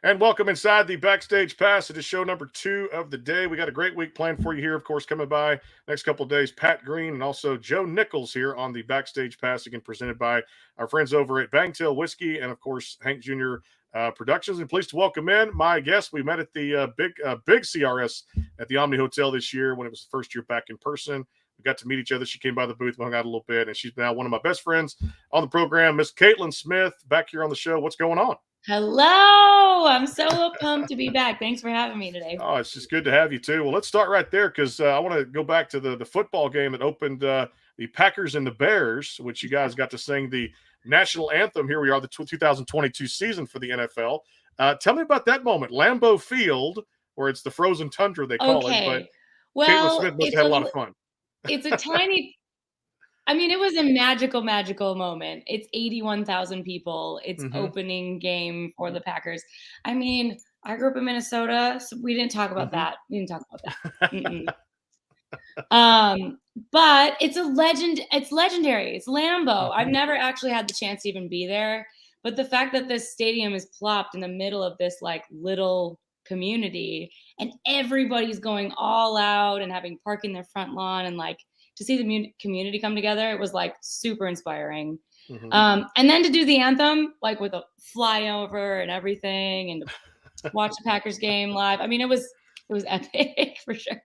And welcome inside the Backstage Pass. It is show number 2 of the day. We got a great week planned for you here, of course, coming by next couple of days. Pat Green and also Joe Nichols here on the Backstage Pass, again presented by our friends over at Bangtail Whiskey and, of course, Hank Jr. Productions. And pleased to welcome in my guest. We met at the big CRS at the Omni Hotel this year when it was the first year back in person. We got to meet each other. She came by the booth, we hung out a little bit, and she's now one of my best friends on the program, Miss Caitlyn Smith, back here on the show. What's going on? Hello. I'm so pumped to be back. Thanks for having me today. Oh, it's just good to have you too. Well, let's start right there because I want to go back to the football game that opened the Packers and the Bears, which you guys got to sing the national anthem. Here we are, the 2022 season for the NFL. Tell me about that moment, Lambeau Field, where it's the frozen tundra they call it. But Caitlyn Smith must have had a lot of fun. It's a tiny. It was a magical moment. It's 81,000 people. It's opening game for the Packers. I grew up in Minnesota, so we didn't talk about that. But it's a legend. It's legendary. It's Lambeau. I've never actually had the chance to even be there. But the fact that this stadium is plopped in the middle of this little community and everybody's going all out and having park in their front lawn and to see the community come together, it was super inspiring. And then to do the anthem, with a flyover and everything, and to watch the Packers game live. It was epic for sure.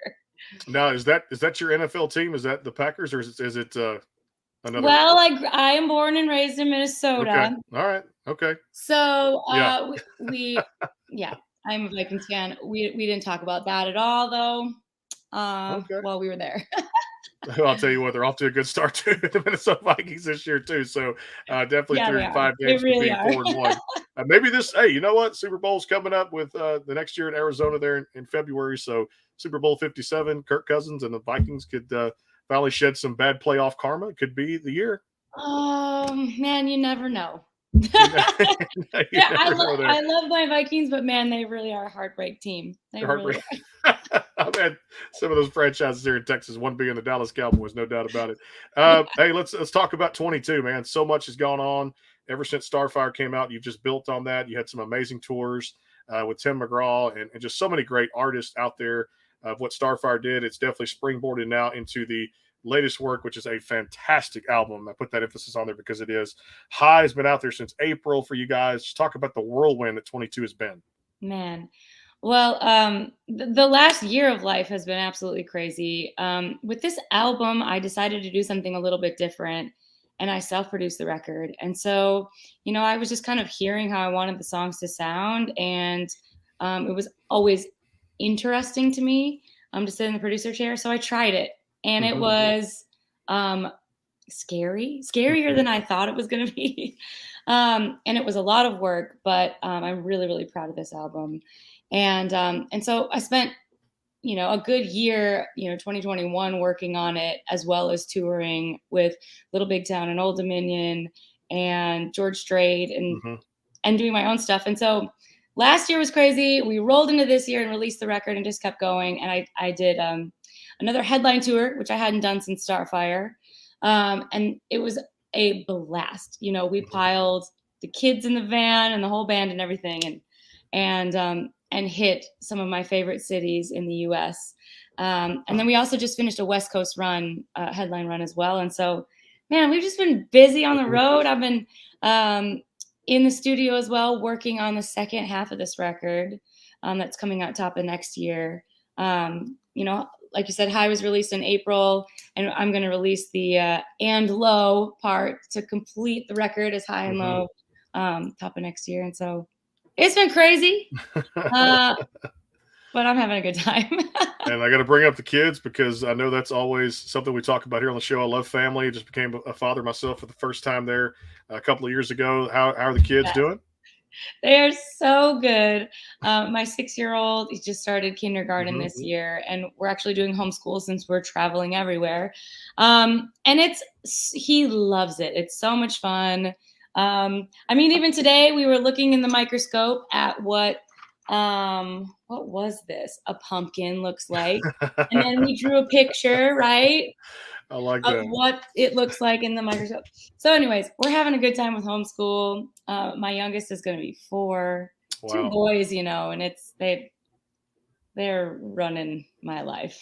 Now, is that your NFL team? Is that the Packers, or is it another? Well, I am born and raised in Minnesota. Okay. All right. Okay. So we I'm a Vikings fan. We didn't talk about that at all, though. While we were there. I'll tell you what, they're off to a good start too. The Minnesota Vikings this year too. So definitely 35 games to be 4-1. Maybe this. Hey, you know what? Super Bowl's coming up with the next year in Arizona there in February. So Super Bowl 57, Kirk Cousins and the Vikings could finally shed some bad playoff karma. It could be the year. Oh man, you never know. I love my Vikings, but man, they really are a heartbreak team. Really I've had some of those franchises here in Texas, one being the Dallas Cowboys, no doubt about it. Hey, let's talk about 22, man. So much has gone on ever since Starfire came out. You've just built on that. You had some amazing tours with Tim McGraw and just so many great artists out there of what Starfire did. It's definitely springboarded now into the latest work, which is a fantastic album. I put that emphasis on there because it is. High has been out there since April for you guys. Just talk about the whirlwind that 22 has been. Man. Well, the last year of life has been absolutely crazy. With this album, I decided to do something a little bit different, and I self-produced the record. And so, I was just kind of hearing how I wanted the songs to sound, and it was always interesting to me to sit in the producer chair. So I tried it, and it was scarier than I thought it was going to be. And it was a lot of work, but I'm really, really proud of this album. And so I spent, a good year, 2021 working on it, as well as touring with Little Big Town and Old Dominion and George Strait and doing my own stuff. And so last year was crazy. We rolled into this year and released the record and just kept going. And I did another headline tour, which I hadn't done since Starfire. And it was a blast. We piled the kids in the van and the whole band and everything and hit some of my favorite cities in the U.S. And then we also just finished a West Coast run, headline run as well. And so, man, we've just been busy on the road. I've been in the studio as well, working on the second half of this record that's coming out top of next year. Like you said, High was released in April, and I'm going to release the and low part to complete the record as High and Low top of next year. And so it's been crazy, but I'm having a good time. And I got to bring up the kids because I know that's always something we talk about here on the show. I love family. I just became a father myself for the first time there a couple of years ago. How are the kids doing? They are so good. My 6-year-old, he just started kindergarten this year, and we're actually doing homeschool since we're traveling everywhere. And he loves it. It's so much fun. Even today we were looking in the microscope at what was this? A pumpkin looks like. And then we drew a picture, right? I like that. Of what it looks like in the microscope. So anyways, we're having a good time with homeschool. My youngest is going to be 4. two Wow. boys, and they're running my life.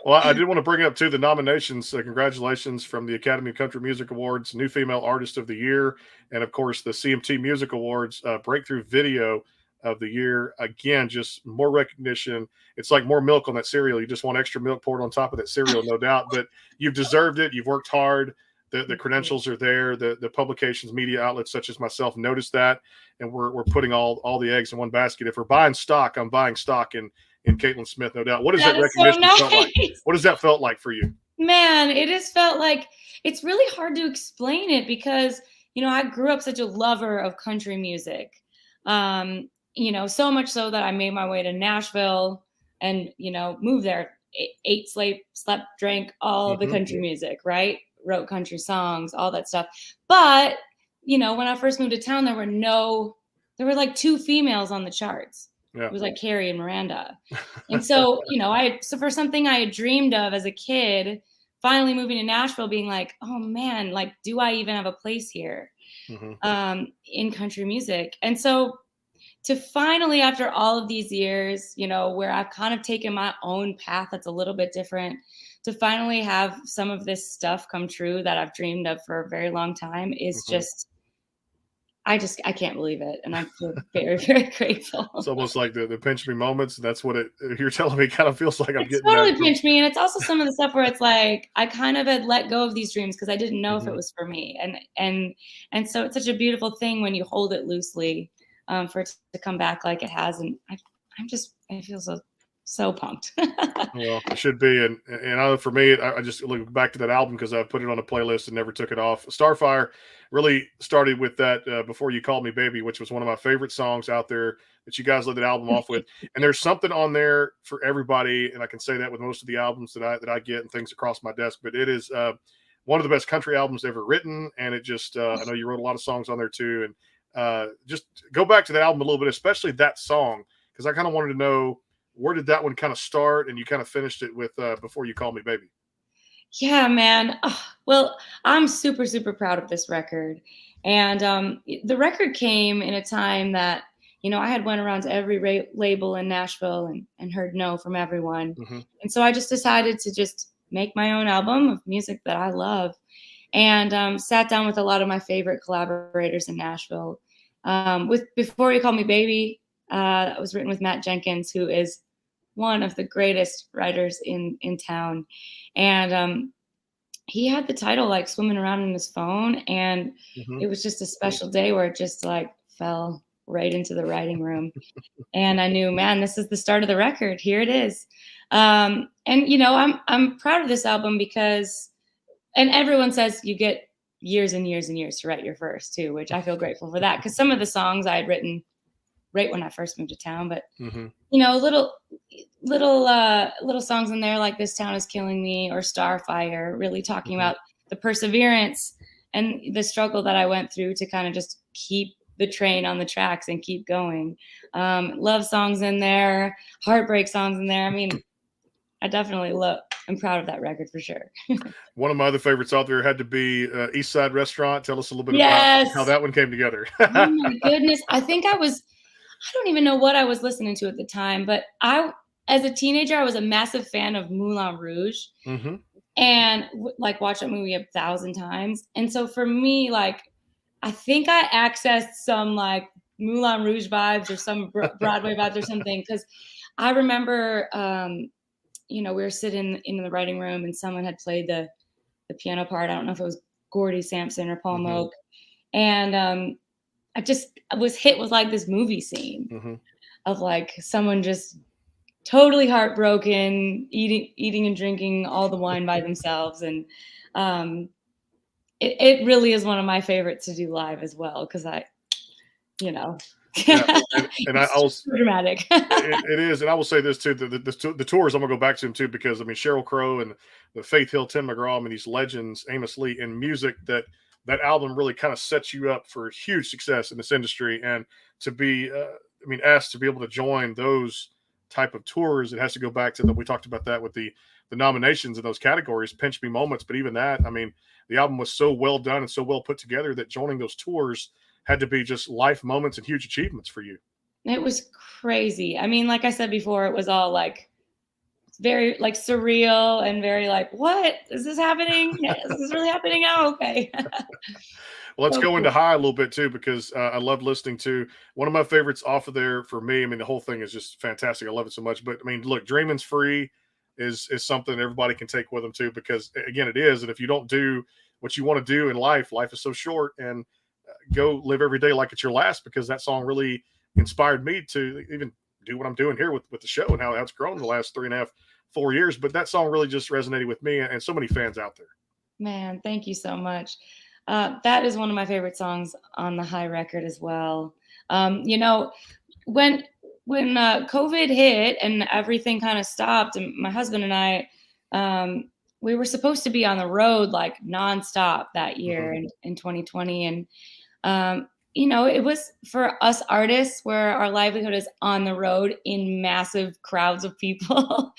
Well, I did want to bring up too the nominations. Congratulations from the Academy of Country Music Awards, New Female Artist of the Year, and of course the CMT Music Awards, Breakthrough Video of the Year. Again, just more recognition. It's like more milk on that cereal. You just want extra milk poured on top of that cereal, no doubt. But you've deserved it. You've worked hard. The credentials are there. The publications, media outlets such as myself noticed that, and we're putting all the eggs in one basket. If we're buying stock, I'm buying stock in Caitlyn Smith, no doubt. What does that That is so recognition felt like? nice. What does that felt like for you? Man, it has felt like it's really hard to explain it because, I grew up such a lover of country music. So much so that I made my way to Nashville and, moved there, ate, slept, drank all of the Mhm. country music, right? Wrote country songs, all that stuff. But, when I first moved to town, there were like two females on the charts. Yeah. It was like Carrie and Miranda. And so, so for something I had dreamed of as a kid, finally moving to Nashville, being like, oh man, like, do I even have a place here Mhm. in country music? And so to finally, after all of these years, where I've kind of taken my own path that's a little bit different, to finally have some of this stuff come true that I've dreamed of for a very long time is Mhm. I can't believe it. And I feel very, very grateful. It's almost like the pinch me moments. That's what you're telling me kind of feels like I'm It's getting that totally from. pinched me, and it's also some of the stuff where it's like I kind of had let go of these dreams because I didn't know if it Mhm. was for me, and so it's such a beautiful thing when you hold it loosely, for it to come back like it has, and I feel so pumped. Well, it should be, and I know for me, I just look back to that album because I put it on a playlist and never took it off. Starfire really started with that "Before You Called Me Baby," which was one of my favorite songs out there that you guys led that album off with. And there's something on there for everybody, and I can say that with most of the albums that I get and things across my desk. But it is one of the best country albums ever written, and it just I know you wrote a lot of songs on there too, and just go back to that album a little bit, especially that song, because I kind of wanted to know where did that one kind of start, and you kind of finished it with "Before You Call Me Baby." Yeah, man. Well, I'm super, super proud of this record. And the record came in a time that, I had went around to every label in Nashville and heard no from everyone. Hmm. And so I just decided to just make my own album of music that I love and sat down with a lot of my favorite collaborators in Nashville. With Before You Call Me Baby, that was written with Matt Jenkins, who is one of the greatest writers in town. And he had the title like swimming around in his phone, and Hmm. it was just a special day where it just like fell right into the writing room. And I knew, man, this is the start of the record. Here it is. And I'm proud of this album because, and everyone says you get years and years and years to write your verse too, which I feel grateful for that because some of the songs I had written right when I first moved to town, but Hmm. little songs in there like This Town Is Killing Me or Starfire, really talking Hmm. about the perseverance and the struggle that I went through to kind of just keep the train on the tracks and keep going. Love songs in there, heartbreak songs in there. I mean, I'm proud of that record for sure. One of my other favorites out there had to be East Side Restaurant. Tell us a little bit about how Yes. that one came together. Oh my goodness. I don't even know what I was listening to at the time, but as a teenager, I was a massive fan of Moulin Rouge Hmm. and like watched that movie 1,000 times. And so for me, like, I think I accessed some like Moulin Rouge vibes or some Broadway vibes or something. Cause I remember, we were sitting in the writing room and someone had played the piano part. I don't know if it was Gordy Sampson or Paul Hmm. Moak. And I just was hit with like this movie scene Hmm. of like someone just totally heartbroken, eating and drinking all the wine by themselves. And um, it really is one of my favorites to do live as well because Yeah, and I it's was super dramatic. it is, and I will say this too: the tours. I'm gonna go back to them too because I mean Cheryl Crow and the Faith Hill, Tim McGraw, I mean these legends, Amos Lee, in music. That album really kind of sets you up for huge success in this industry, and to be, I mean, asked to be able to join those type of tours, it has to go back to we talked about that with the nominations in those categories, pinch me moments. But even that, I mean, the album was so well done and so well put together that joining those tours had to be just life moments and huge achievements for you. It was crazy. I mean, like I said before, it was all like very like surreal and very like, what is this happening? Is this really happening now? Okay. Well, let's So go into cool. high a little bit too, because I love listening to one of my favorites off of there for me. I mean, the whole thing is just fantastic. I love it so much. But I mean, look, dreaming's free is something everybody can take with them too, because again, it is. And if you don't do what you want to do in life, life is so short. And go live every day like it's your last, because that song really inspired me to even do what I'm doing here with the show and how it's grown in the last 3.5, 4 years. But that song really just resonated with me and so many fans out there. Man, thank you so much. That is one of my favorite songs on the High record as well. You know, when COVID hit and everything kind of stopped, and my husband and I, we were supposed to be on the road like nonstop that year Mm-hmm. in 2020, and you know, it was for us artists where our livelihood is on the road in massive crowds of people.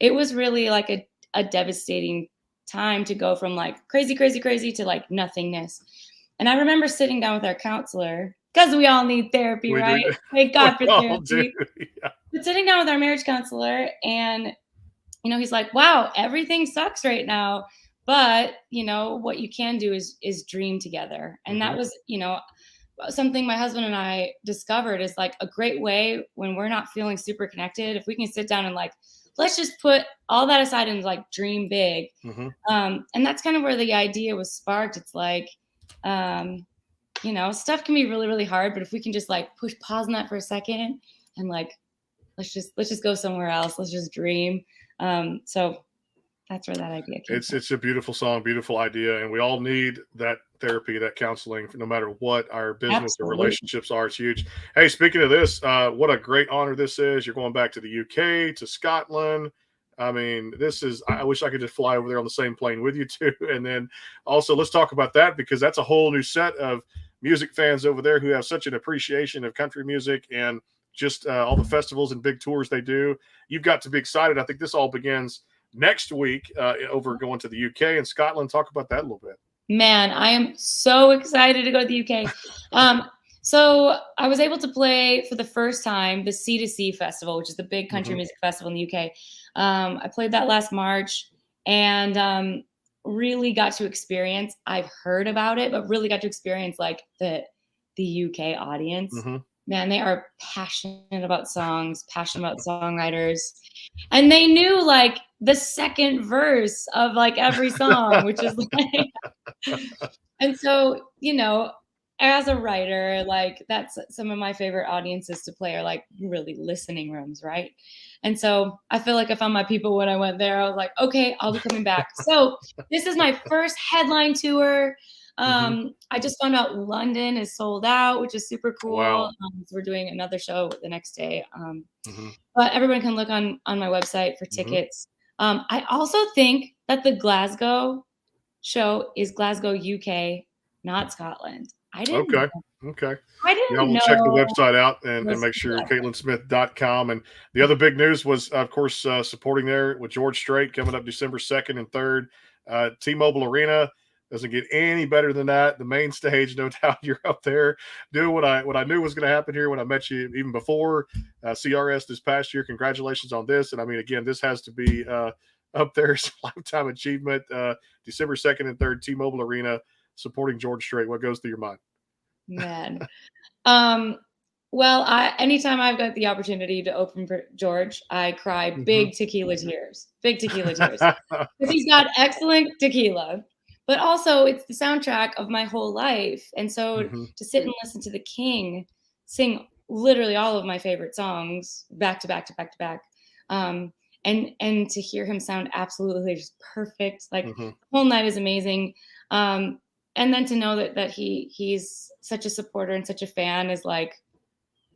It was really like a devastating time to go from like crazy, crazy, crazy to like nothingness. And I remember sitting down with our counselor because we all need therapy, We do. right? Thank We God for all do. therapy. Yeah. But sitting down with our marriage counselor, and you know, he's like, "Wow, everything sucks right now, but you know what you can do is dream together." And Mm-hmm. that was, you know, something my husband and I discovered is like a great way when we're not feeling super connected. If we can sit down and like, let's just put all that aside and like dream big. Mm-hmm. And that's kind of where the idea was sparked. It's like, um, you know, stuff can be really, really hard, but if we can just like push pause on that for a second and like, let's just go somewhere else. Let's just dream. So that's where that idea came from. It's a beautiful song, beautiful idea, and we all need that therapy, that counseling, no matter what our business or Absolutely. relationships are. It's huge. Hey, speaking of this, what a great honor this is. You're going back to the UK, to Scotland. I mean, this is. I wish I could just fly over there on the same plane with you too. And then also, let's talk about that, because that's a whole new set of music fans over there who have such an appreciation of country music and just all the festivals and big tours they do. You've got to be excited. I think this all begins next week over going to the UK and Scotland. Talk about that a little bit. Man, I am so excited to go to the UK. So I was able to play for the first time the C2C Festival, which is the big country Mm-hmm. music festival in the UK. I played that last March and really got to experience. I've heard about it, but really got to experience like the UK audience. Mm-hmm. Man, they are passionate about songs, passionate about songwriters, and they knew like the second verse of like every song, which is like and so, you know, as a writer, like that's some of my favorite audiences to play are like really listening rooms, right? And so I feel like I found my people when I went there. I was like, okay, I'll be coming back. So this is my first headline tour. Mm-hmm. I just found out London is sold out, which is super cool. Wow. So we're doing another show the next day. Mm-hmm. But everyone can look on my website for Mm-hmm. tickets. I also think that the Glasgow show is Glasgow, UK, not Scotland. I didn't Okay. know. Okay. I Yeah, didn't we'll check the know website out and was make sure yeah. CaitlynSmith.com. And the other big news was, of course, supporting there with George Strait coming up December 2nd and 3rd. T-Mobile Arena doesn't get any better than that. The main stage, no doubt. You're up there doing what I knew was going to happen here when I met you even before CRS this past year. Congratulations on this. And I mean, again, this has to be up there as a lifetime achievement. December 2nd and 3rd, T-Mobile Arena, supporting George Strait. What goes through your mind? Man. Um, well, anytime I've got the opportunity to open for George, I cry Mm-hmm. big tequila tears. Big tequila tears. Because he's got excellent tequila. But also it's the soundtrack of my whole life. And so Mm-hmm. to sit and listen to the King sing literally all of my favorite songs back to back to back to back. Um, and to hear him sound absolutely just perfect. Like Mm-hmm. the whole night is amazing. Um, and then to know that he's such a supporter and such a fan is like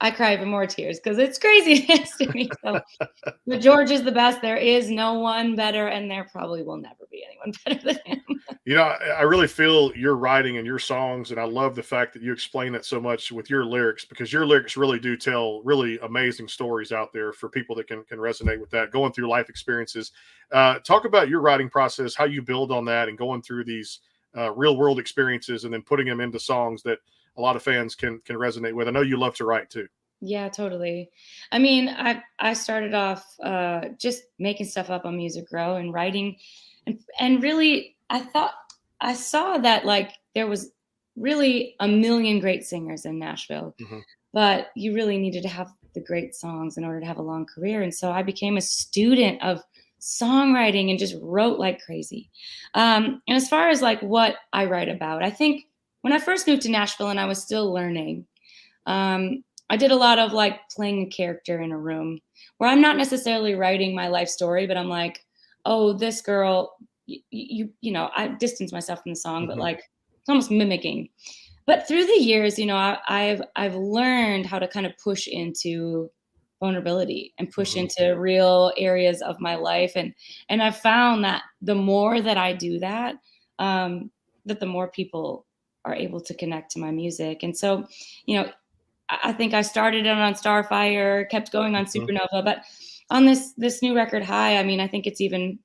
I cry even more tears because it's craziness to me. So but George is the best. There is no one better, and there probably will never be anyone better than him. You know, I really feel your writing and your songs, and I love the fact that you explain it so much with your lyrics, because your lyrics really do tell really amazing stories out there for people that can resonate with that, going through life experiences. Talk about your writing process, how you build on that, and going through these real world experiences, and then putting them into songs that a lot of fans can resonate with. I know you love to write too. Yeah, totally. I mean, I started off just making stuff up on Music Row and writing, and really, I saw that like there was really a million great singers in Nashville, Hmm. but you really needed to have the great songs in order to have a long career. And so I became a student of songwriting and just wrote like crazy. And as far as like what I write about, I think when I first moved to Nashville and I was still learning, I did a lot of like playing a character in a room where I'm not necessarily writing my life story, but I'm like, oh, this girl, I distance myself from the song, but Hmm. like it's almost mimicking. But through the years, I've learned how to kind of push into vulnerability and push Hmm. into real areas of my life, and I've found that the more that I do that, that the more people are able to connect to my music. And so, you know, I think I started it on Starfire, kept going on Hmm. Supernova, but on this new record, High, I mean, I think it's even,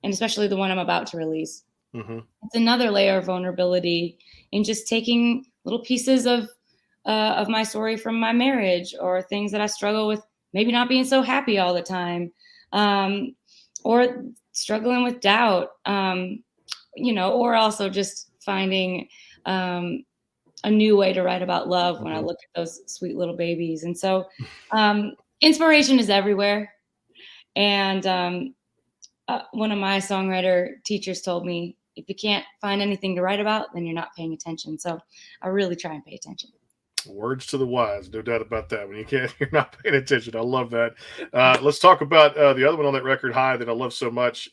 and especially the one I'm about to release, Hmm. it's another layer of vulnerability in just taking little pieces of my story from my marriage, or things that I struggle with, maybe not being so happy all the time, um, or struggling with doubt, or also just finding um, a new way to write about love when I Hmm. look at those sweet little babies. And so inspiration is everywhere. And one of my songwriter teachers told me, if you can't find anything to write about, then you're not paying attention. So I really try and pay attention. Words to the wise, no doubt about that. When you can't, you're not paying attention. I love that. Let's talk about the other one on that record, High, that I love so much.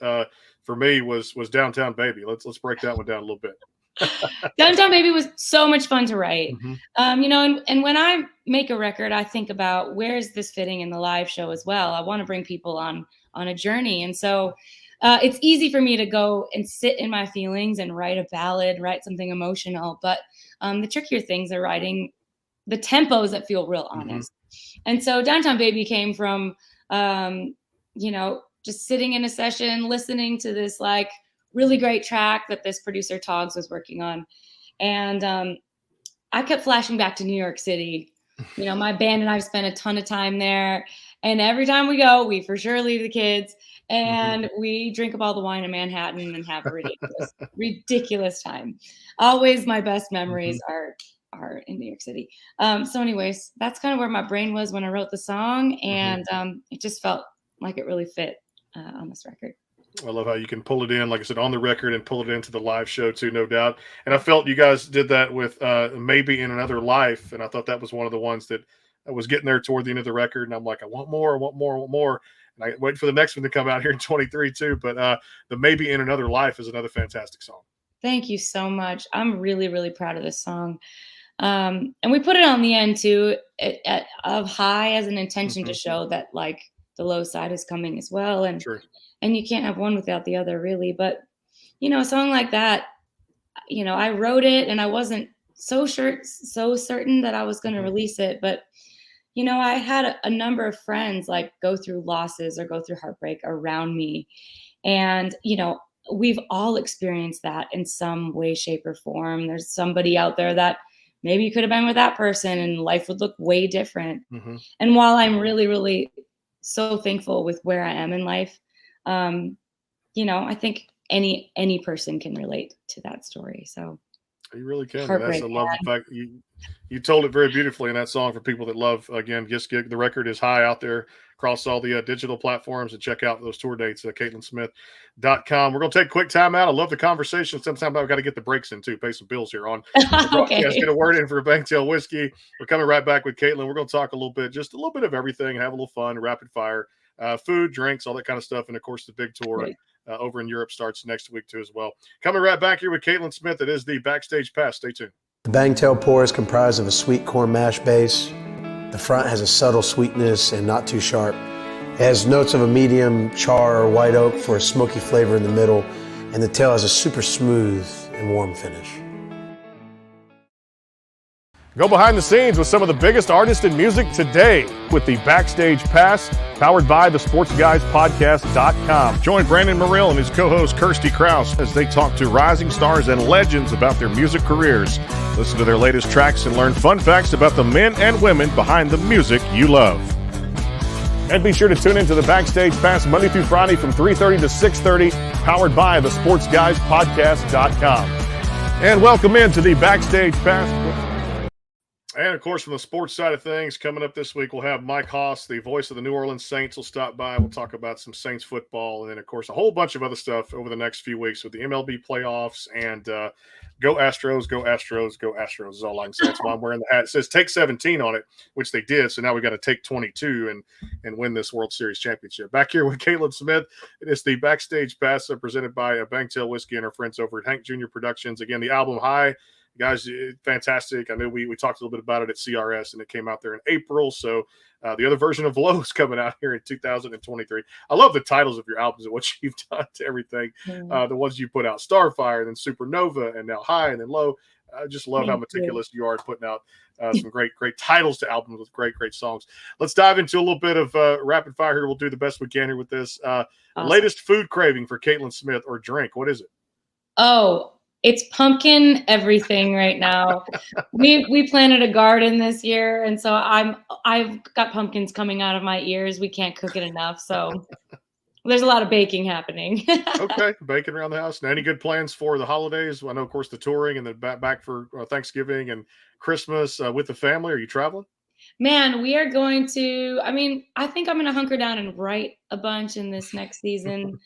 For me, was Downtown Baby. Let's break that one down a little bit. Downtown Baby was so much fun to write. Hmm. And when I make a record, I think about where is this fitting in the live show as well. I want to bring people on a journey. And so it's easy for me to go and sit in my feelings and write a ballad, write something emotional. But the trickier things are writing the tempos that feel real Hmm. honest. And so Downtown Baby came from, just sitting in a session, listening to this like really great track that this producer Togs was working on. And I kept flashing back to New York City. My band and I've spent a ton of time there. And every time we go, we for sure leave the kids Hmm. and we drink up all the wine in Manhattan and have a ridiculous, ridiculous time. Always my best Hmm. memories are in New York City. So anyways, that's kind of where my brain was when I wrote the song. Hmm. And it just felt like it really fit on this record. I love how you can pull it in, like I said, on the record and pull it into the live show too, no doubt. And I felt you guys did that with Maybe in Another Life, and I thought that was one of the ones that I was getting there toward the end of the record, and I'm like, I want more, I want more, I want more. And I wait for the next one to come out here in 23 too. But the Maybe in Another Life is another fantastic song. Thank you so much. I'm really, really proud of this song. And we put it on the end too, of High, as an intention to Hmm. show that like the low side is coming as well, Sure. and you can't have one without the other, really. But a song like that, I wrote it, and I wasn't so certain that I was going to Hmm. release it, but I had a number of friends like go through losses or go through heartbreak around me, and we've all experienced that in some way, shape, or form. There's somebody out there that maybe you could have been with that person and life would look way different. Hmm. And while I'm really, really so thankful with where I am in life, um, I think any person can relate to that story. So You really can, and that's heartbreak, I love the man. fact you told it very beautifully in that song for people that love. Again, just get the record is High out there across all the digital platforms, and check out those tour dates at CaitlinSmith.com. We're going to take a quick time out. I love the conversation. Sometimes I've got to get the breaks in too, pay some bills here on the broadcast. Okay. Get a word in for Bangtail Whiskey. We're coming right back with Caitlyn. We're going to talk a little bit, just a little bit of everything, and have a little fun, rapid fire, food, drinks, all that kind of stuff, and of course the big tour. Great. Over in Europe starts next week too as well. Coming right back here with Caitlyn Smith. It is the Backstage Pass. Stay tuned. The Bangtail pour is comprised of a sweet corn mash base. The front has a subtle sweetness and not too sharp. It has notes of a medium char or white oak for a smoky flavor in the middle, and the tail has a super smooth and warm finish. Go behind the scenes with some of the biggest artists in music today with the Backstage Pass, powered by the SportsGuysPodcast.com. Join Brandon Morrill and his co-host Kirsty Krause as they talk to rising stars and legends about their music careers. Listen to their latest tracks and learn fun facts about the men and women behind the music you love. And be sure to tune into the Backstage Pass Monday through Friday from 3:30 to 6:30, powered by the SportsGuysPodcast.com. And welcome into the Backstage Pass. And, of course, from the sports side of things, coming up this week, we'll have Mike Haas, the voice of the New Orleans Saints, will stop by. We'll talk about some Saints football and then, of course, a whole bunch of other stuff over the next few weeks with the MLB playoffs. And go Astros, go Astros, go Astros is all I can say. That's why I'm wearing the hat. It says take 17 on it, which they did. So now we got to take 22 and win this World Series championship. Back here with Caitlyn Smith, it is the Backstage Pass presented by Bangtail Whiskey and our friends over at Hank Jr. Productions. Again, the album High. Guys, fantastic. I know we talked a little bit about it at CRS, and it came out there in April. So the other version of Low is coming out here in 2023. I love the titles of your albums and what you've done to everything. The ones you put out, Starfire, then Supernova, and now High, and then Low. I just love how meticulous you are at putting out some great titles to albums with great songs. Let's dive into a little bit of rapid fire here. We'll do the best we can here with this. Awesome. Latest food craving for Caitlyn Smith or drink. What is it? Oh, it's pumpkin everything right now. We planted a garden this year, and so I've got pumpkins coming out of my ears. We can't cook it enough, so there's a lot of baking happening. Okay, baking around the house. Now, any good plans for the holidays? I know, of course, the touring and then back for Thanksgiving and Christmas with the family. Are you traveling? Man, we are going to, I think I'm going to hunker down and write a bunch in this next season,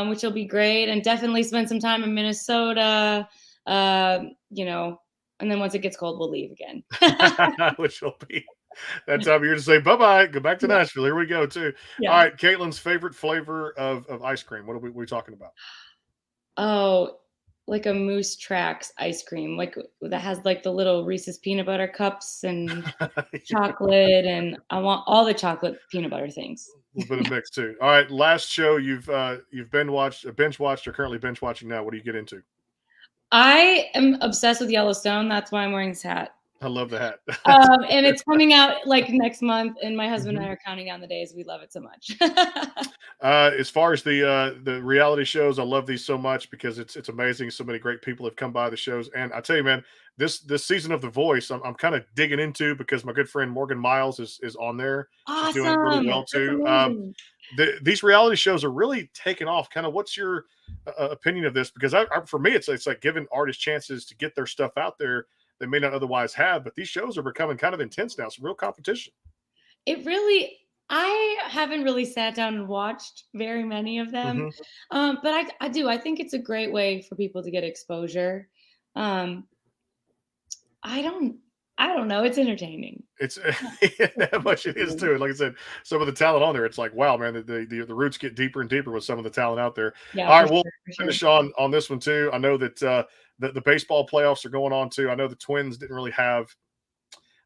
which will be great. And definitely spend some time in Minnesota, and then once it gets cold, we'll leave again. Which will be that time of year to say bye-bye, go back to Nashville. Here we go, too. Yeah. All right, Caitlyn's favorite flavor of ice cream. What are we talking about? Oh, like a Moose Tracks ice cream, like that has like the little Reese's peanut butter cups and chocolate, and I want all the chocolate peanut butter things. A little bit of mix too. All right, last show you've binge watched or currently binge watching now. What do you get into? I am obsessed with Yellowstone. That's why I'm wearing this hat. I love the hat. And it's coming out like next month, and my husband and I are counting down the days. We love it so much. As far as the reality shows, I love these so much because it's amazing. So many great people have come by the shows, and I tell you, man, this season of The Voice, I'm kind of digging into because my good friend Morgan Miles is on there. Awesome. She's doing really well too. These reality shows are really taking off. Kind of, what's your opinion of this? Because for me, it's like giving artists chances to get their stuff out there they may not otherwise have, but these shows are becoming kind of intense now. Some real competition. I haven't really sat down and watched very many of them. But I do. I think it's a great way for people to get exposure. I don't know. It's entertaining. It's that much it is too. Like I said, some of the talent on there, it's like, wow, man, the roots get deeper and deeper with some of the talent out there. Yeah, all right, we'll finish on this one too. I know that the baseball playoffs are going on too. I know the Twins didn't really have.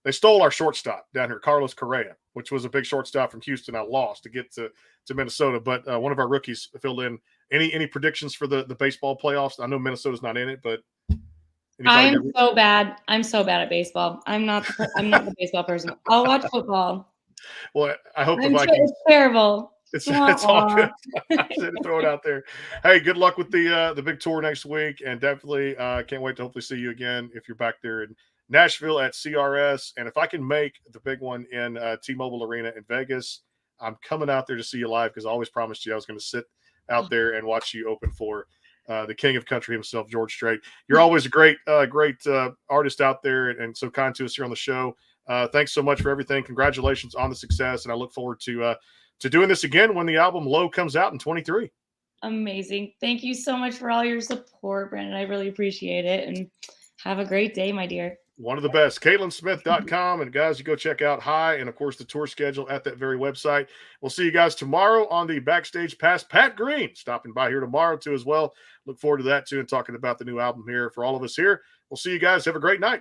They stole our shortstop down here, Carlos Correa, which was a big shortstop from Houston. I lost to get to Minnesota, but one of our rookies filled in. Any predictions for the baseball playoffs? I know Minnesota's not in it, but I'm so bad. I'm so bad at baseball. I'm not the baseball person. I'll watch football. Well, I hope the Vikings. It's terrible. It's all good. I said to throw it out there. Hey, good luck with the big tour next week, and definitely can't wait to hopefully see you again if you're back there in Nashville at CRS. And if I can make the big one in T-Mobile Arena in Vegas, I'm coming out there to see you live because I always promised you I was going to sit out there and watch you open for the king of country himself, George Strait. You're always a great artist out there and so kind to us here on the show. Thanks so much for everything. Congratulations on the success, and I look forward to doing this again when the album Low comes out in 2023. Amazing. Thank you so much for all your support, Brandon. I really appreciate it, and have a great day, my dear. One of the best, CaitlynSmith.com. And guys, you go check out High and, of course, the tour schedule at that very website. We'll see you guys tomorrow on the Backstage Pass. Pat Green stopping by here tomorrow, too, as well. Look forward to that, too, and talking about the new album here for all of us here. We'll see you guys. Have a great night.